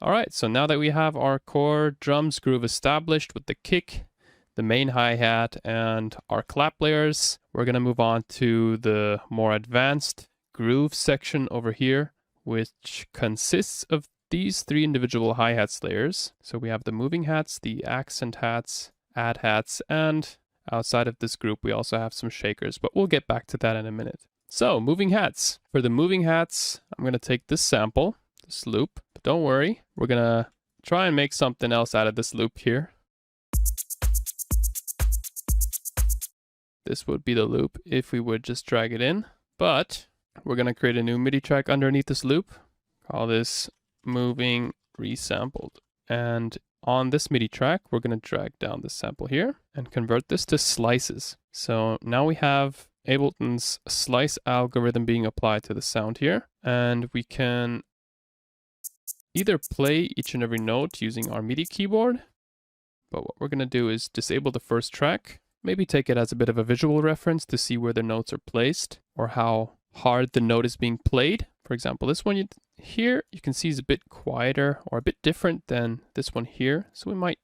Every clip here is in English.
All right, so now that we have our core drums groove established with the kick, the main hi-hat, and our clap layers, we're going to move on to the more advanced groove section over here, which consists of these three individual hi-hats layers. So we have the moving hats, the accent hats, add hats, and outside of this group, we also have some shakers, but we'll get back to that in a minute. So moving hats. For the moving hats, I'm going to take this sample, this loop, but don't worry, we're going to try and make something else out of this loop here. This would be the loop if we would just drag it in, but we're going to create a new MIDI track underneath this loop. Call this moving resampled. And on this MIDI track, we're going to drag down this sample here and convert this to slices. So now we have Ableton's slice algorithm being applied to the sound here, and we can either play each and every note using our MIDI keyboard, but what we're going to do is disable the first track, maybe take it as a bit of a visual reference to see where the notes are placed or how hard the note is being played. For example, this one here you can see is a bit quieter or a bit different than this one here. So we might,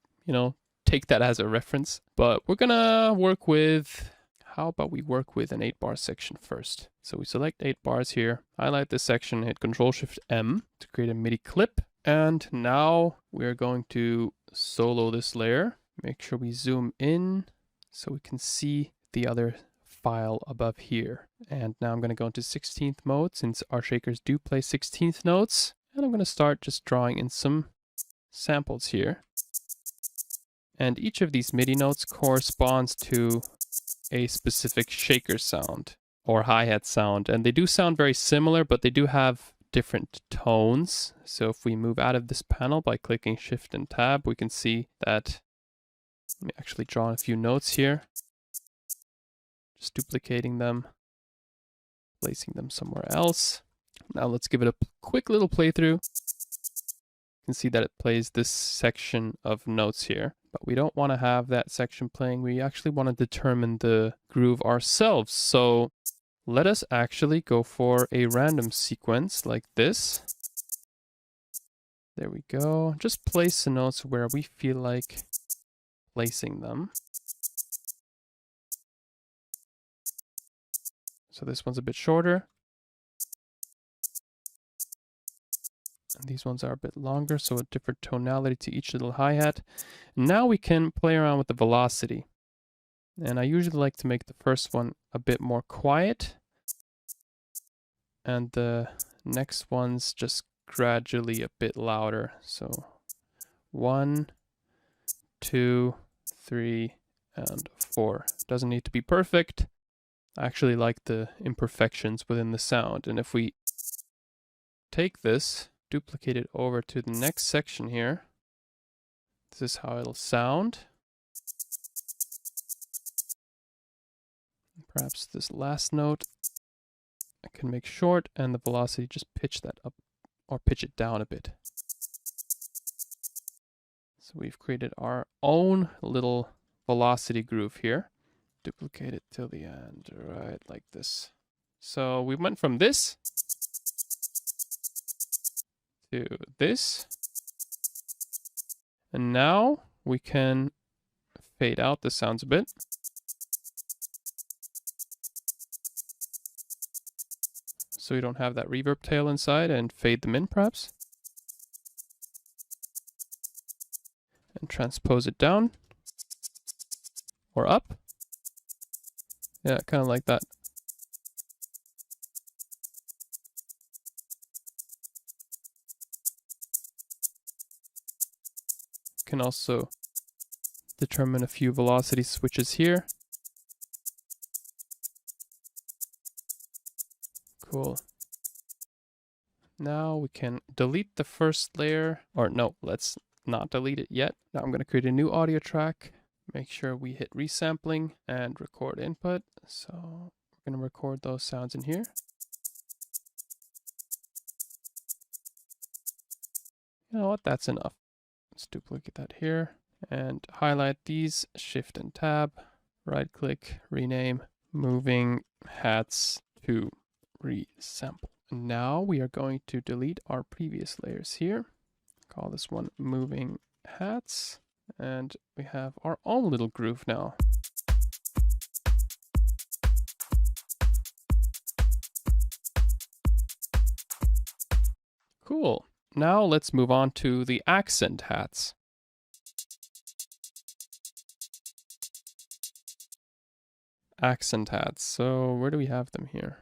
take that as a reference, but we're going to work with, how about we work with an 8-bar section first? So we select 8 bars here, highlight this section, hit Control-Shift-M to create a MIDI clip. And now we're going to solo this layer. Make sure we zoom in so we can see the other file above here. And now I'm going to go into 16th mode since our shakers do play 16th notes. And I'm going to start just drawing in some samples here. And each of these MIDI notes corresponds to a specific shaker sound or hi-hat sound. And they do sound very similar, but they do have different tones. So if we move out of this panel by clicking Shift and Tab, we can see that. Let me actually draw a few notes here. Just duplicating them, placing them somewhere else. Now let's give it a quick little playthrough. You can see that it plays this section of notes here, but we don't want to have that section playing. We actually want to determine the groove ourselves. So let us actually go for a random sequence like this. There we go. Just place the notes where we feel like placing them. So this one's a bit shorter. And these ones are a bit longer, so a different tonality to each little hi-hat. Now we can play around with the velocity. And I usually like to make the first one a bit more quiet. And the next one's just gradually a bit louder. So 1, 2, 3, and 4. It doesn't need to be perfect. I actually like the imperfections within the sound. And if we take this, duplicate it over to the next section here, this is how it'll sound. Perhaps this last note I can make short, and the velocity, just pitch that up or pitch it down a bit. So we've created our own little velocity groove here. Duplicate it till the end, right like this. So we went from this to this. And now we can fade out the sounds a bit. So you don't have that reverb tail inside, and fade them in perhaps. And transpose it down or up. Yeah, kind of like that. You can also determine a few velocity switches here. Cool. Now we can delete the first layer, or no, let's not delete it yet. Now I'm going to create a new audio track. Make sure we hit resampling and record input. So we're going to record those sounds in here. You know what, that's enough. Let's duplicate that here and highlight these, Shift and Tab, right click, rename, moving hats to resample. Now we are going to delete our previous layers here. Call this one moving hats. And we have our own little groove now. Cool. Now let's move on to the accent hats. Accent hats. So where do we have them here?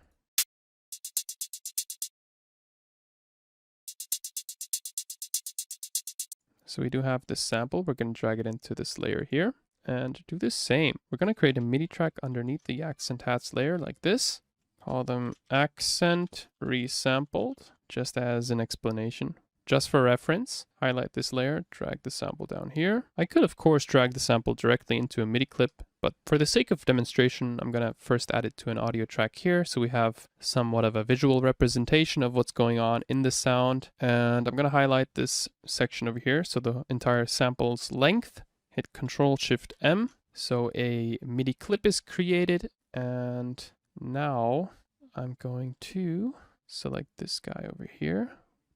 So we do have this sample. We're going to drag it into this layer here and do the same. We're going to create a MIDI track underneath the accent hats layer like this. Call them accent resampled, just as an explanation. Just for reference, highlight this layer, drag the sample down here. I could, of course, drag the sample directly into a MIDI clip, but for the sake of demonstration, I'm going to first add it to an audio track here, so we have somewhat of a visual representation of what's going on in the sound. And I'm going to highlight this section over here, so the entire sample's length. Hit Ctrl-Shift-M, so a MIDI clip is created, and now I'm going to select this guy over here.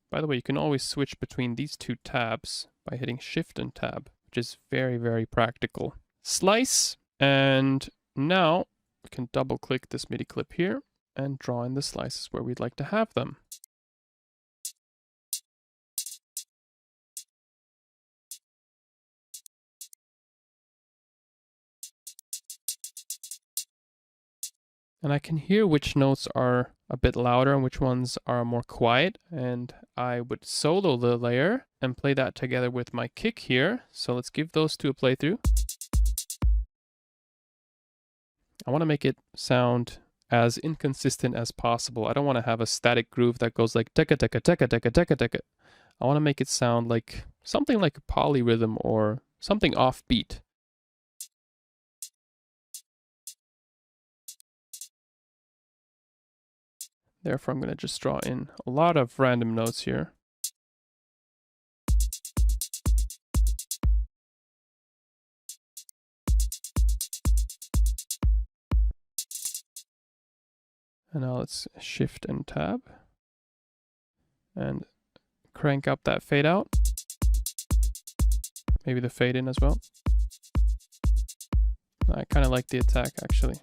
By the way, you can always switch between these two tabs by hitting Shift and Tab, which is very, very practical. Slice, and now we can double click this MIDI clip here and draw in the slices where we'd like to have them. And I can hear which notes are a bit louder and which ones are more quiet. And I would solo the layer and play that together with my kick here. So let's give those two a playthrough. I want to make it sound as inconsistent as possible. I don't want to have a static groove that goes like teka teka teka teka teka teka. I want to make it sound like something like a polyrhythm or something offbeat. Therefore, I'm going to just draw in a lot of random notes here. And now let's Shift and Tab and crank up that fade out. Maybe the fade in as well. I kind of like the attack actually.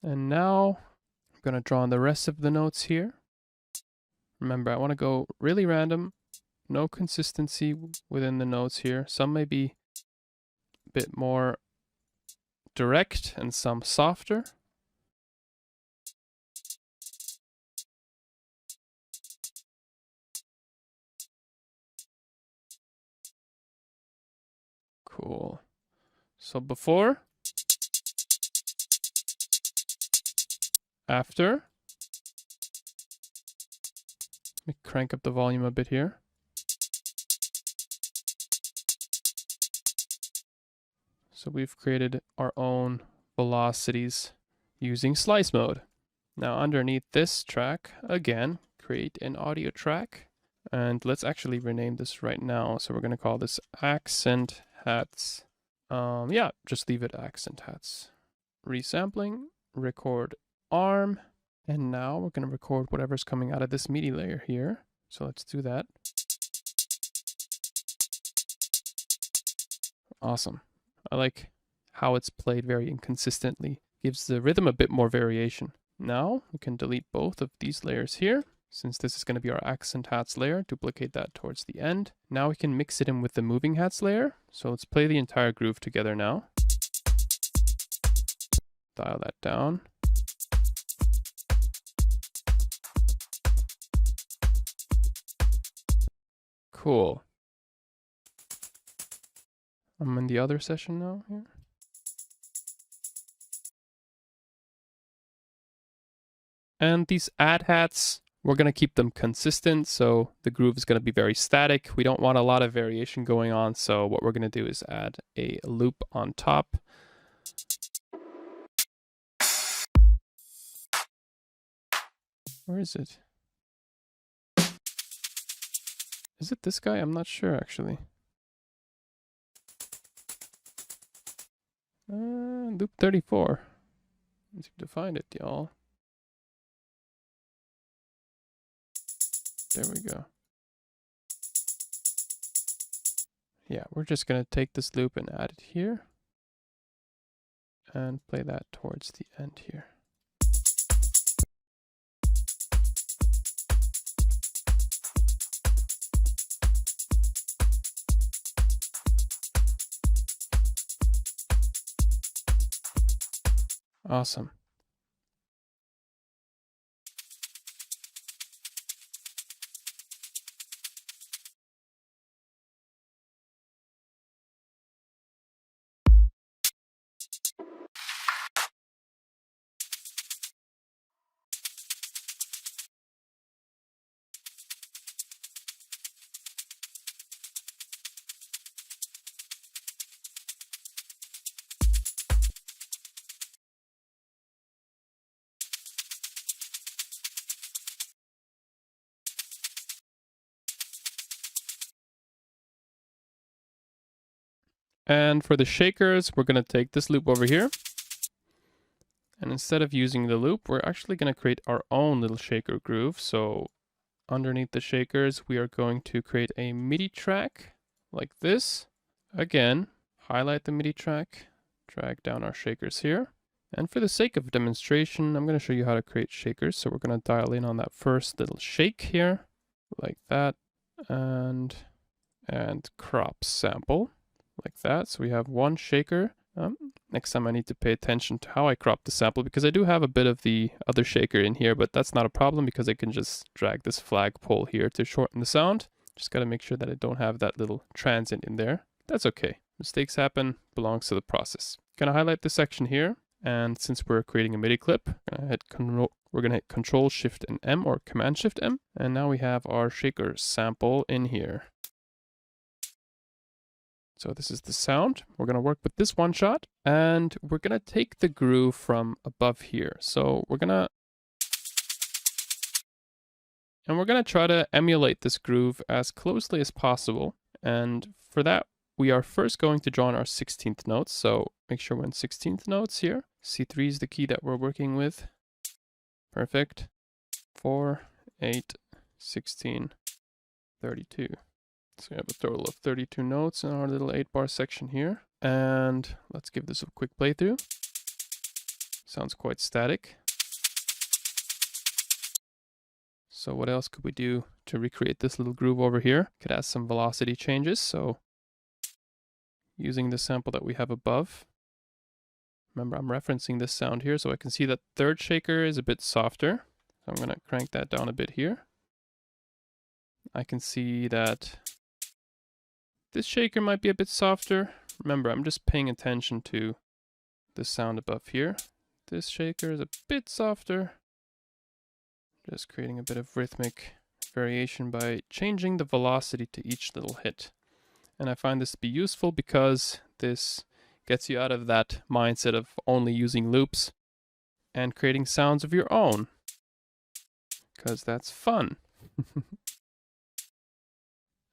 And now I'm going to draw on the rest of the notes here. Remember, I want to go really random, no consistency within the notes here. Some may be a bit more direct and some softer. Cool. So before, after. Let me crank up the volume a bit here. So we've created our own velocities using slice mode. Now underneath this track, again, create an audio track. And let's actually rename this right now. So we're going to call this accent hats. Yeah, just leave it accent hats. Resampling, record arm. And now we're going to record whatever's coming out of this MIDI layer here. So let's do that. Awesome. I like how it's played very inconsistently. Gives the rhythm a bit more variation. Now we can delete both of these layers here. Since this is going to be our accent hats layer, duplicate that towards the end. Now we can mix it in with the moving hats layer. So let's play the entire groove together now. Dial that down. Cool. I'm in the other session now here. And these add hats, we're going to keep them consistent, so the groove is going to be very static. We don't want a lot of variation going on, so what we're going to do is add a loop on top. Where is it? Is it this guy? I'm not sure, actually. Loop 34. Let's see to find it, y'all. There we go. Yeah, we're just going to take this loop and add it here. And play that towards the end here. Awesome. And for the shakers, we're going to take this loop over here. And instead of using the loop, we're actually going to create our own little shaker groove. So underneath the shakers, we are going to create a MIDI track like this. Again, highlight the MIDI track, drag down our shakers here. And for the sake of demonstration, I'm going to show you how to create shakers. So we're going to dial in on that first little shake here, like that, and crop sample. Like that. So we have one shaker. Next time I need to pay attention to how I crop the sample, because I do have a bit of the other shaker in here, but that's not a problem because I can just drag this flagpole here to shorten the sound. Just got to make sure that I don't have that little transient in there. That's okay. Mistakes happen, belongs to the process. Gonna highlight this section here, and since we're creating a MIDI clip, we're gonna hit Control Shift and M, or Command Shift M, and now we have our shaker sample in here. So this is the sound. We're going to work with this one shot, and we're going to take the groove from above here. So we're going to try to emulate this groove as closely as possible. And for that, we are first going to draw on our 16th notes. So make sure we're in 16th notes here. C3 is the key that we're working with. Perfect. 4, 8, 16, 32. So we have a total of 32 notes in our little 8-bar section here. And let's give this a quick playthrough. Sounds quite static. So what else could we do to recreate this little groove over here? Could add some velocity changes. So using the sample that we have above. Remember, I'm referencing this sound here, so I can see that third shaker is a bit softer. So I'm going to crank that down a bit here. I can see that this shaker might be a bit softer. Remember, I'm just paying attention to the sound above here. This shaker is a bit softer. Just creating a bit of rhythmic variation by changing the velocity to each little hit. And I find this to be useful because this gets you out of that mindset of only using loops and creating sounds of your own, because that's fun.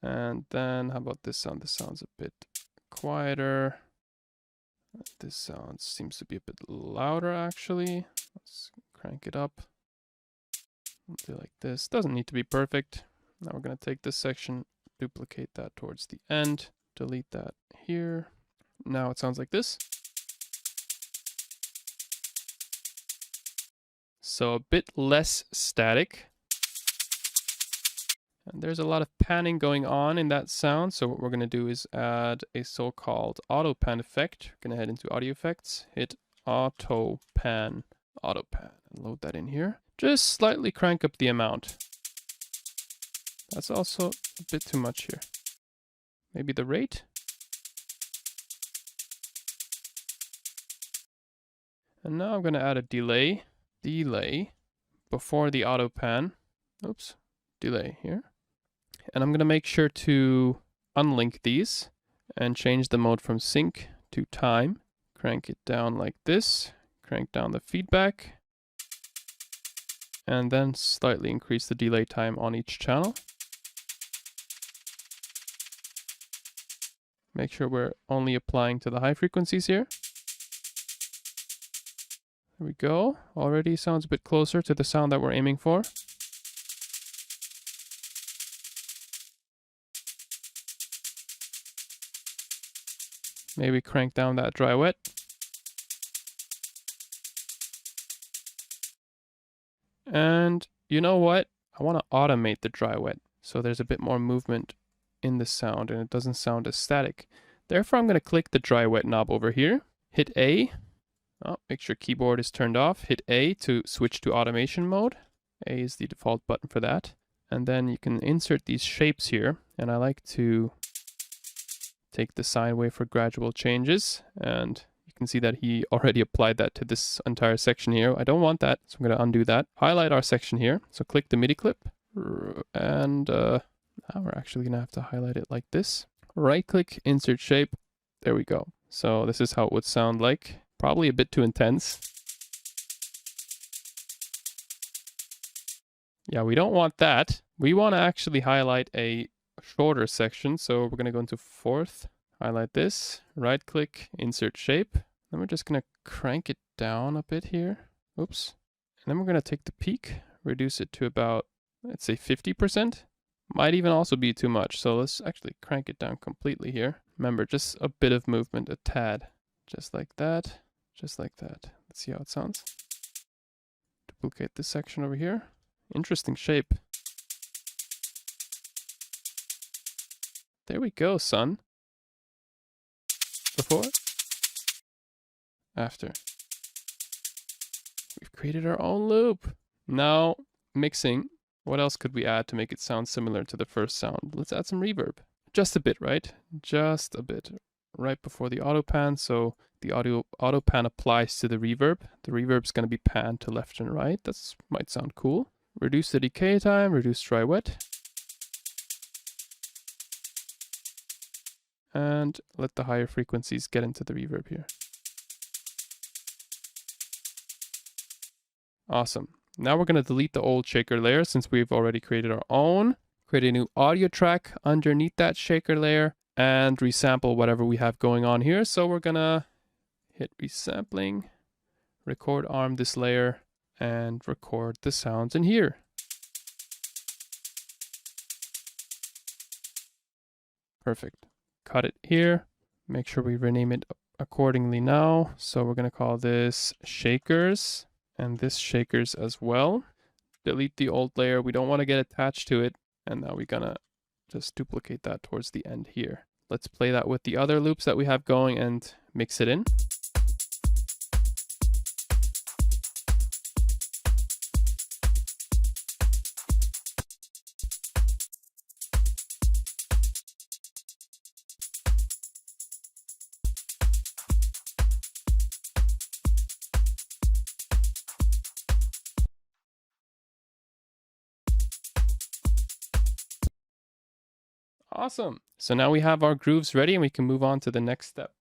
And then how about this sound? This sounds a bit quieter. This sound seems to be a bit louder actually. Let's crank it up. Do like this. Doesn't need to be perfect. Now we're going to take this section, duplicate that towards the end, delete that here. Now it sounds like this. So a bit less static. And there's a lot of panning going on in that sound. So what we're going to do is add a so-called auto pan effect. We're going to head into audio effects, hit auto pan, and load that in here. Just slightly crank up the amount. That's also a bit too much here. Maybe the rate. And now I'm going to add a delay before the auto pan. Oops, delay here. And I'm going to make sure to unlink these and change the mode from sync to time. Crank it down like this. Crank down the feedback. And then slightly increase the delay time on each channel. Make sure we're only applying to the high frequencies here. There we go. Already sounds a bit closer to the sound that we're aiming for. Maybe crank down that dry wet. And you know what? I want to automate the dry wet so there's a bit more movement in the sound and it doesn't sound as static. Therefore, I'm going to click the dry wet knob over here, hit A. Oh, make sure keyboard is turned off. Hit A to switch to automation mode. A is the default button for that. And then you can insert these shapes here. And I like to take the sine wave for gradual changes. And you can see that he already applied that to this entire section here. I don't want that, so I'm going to undo that. Highlight our section here. So click the MIDI clip. And now we're actually going to have to highlight it like this. Right click, insert shape. There we go. So this is how it would sound like. Probably a bit too intense. Yeah, we don't want that. We want to actually highlight a shorter section. So we're going to go into fourth, highlight this, right click, insert shape. Then we're just going to crank it down a bit here. Oops. And then we're going to take the peak, reduce it to about, let's say 50%. Might even also be too much. So let's actually crank it down completely here. Remember, just a bit of movement, a tad. Just like that. Just like that. Let's see how it sounds. Duplicate this section over here. Interesting shape. There we go, son. Before. After. We've created our own loop. Now, mixing. What else could we add to make it sound similar to the first sound? Let's add some reverb. Just a bit, right? Just a bit. Right before the auto pan, so the auto pan applies to the reverb. The reverb's going to be panned to left and right. That might sound cool. Reduce the decay time, reduce dry wet. And let the higher frequencies get into the reverb here. Awesome. Now we're going to delete the old shaker layer since we've already created our own. Create a new audio track underneath that shaker layer and resample whatever we have going on here. So we're going to hit resampling, record arm this layer, and record the sounds in here. Perfect. Cut it here. Make sure we rename it accordingly now. So we're going to call this shakers and this shakers as well. Delete the old layer. We don't want to get attached to it. And now we're going to just duplicate that towards the end here. Let's play that with the other loops that we have going and mix it in. Awesome. So now we have our grooves ready and we can move on to the next step.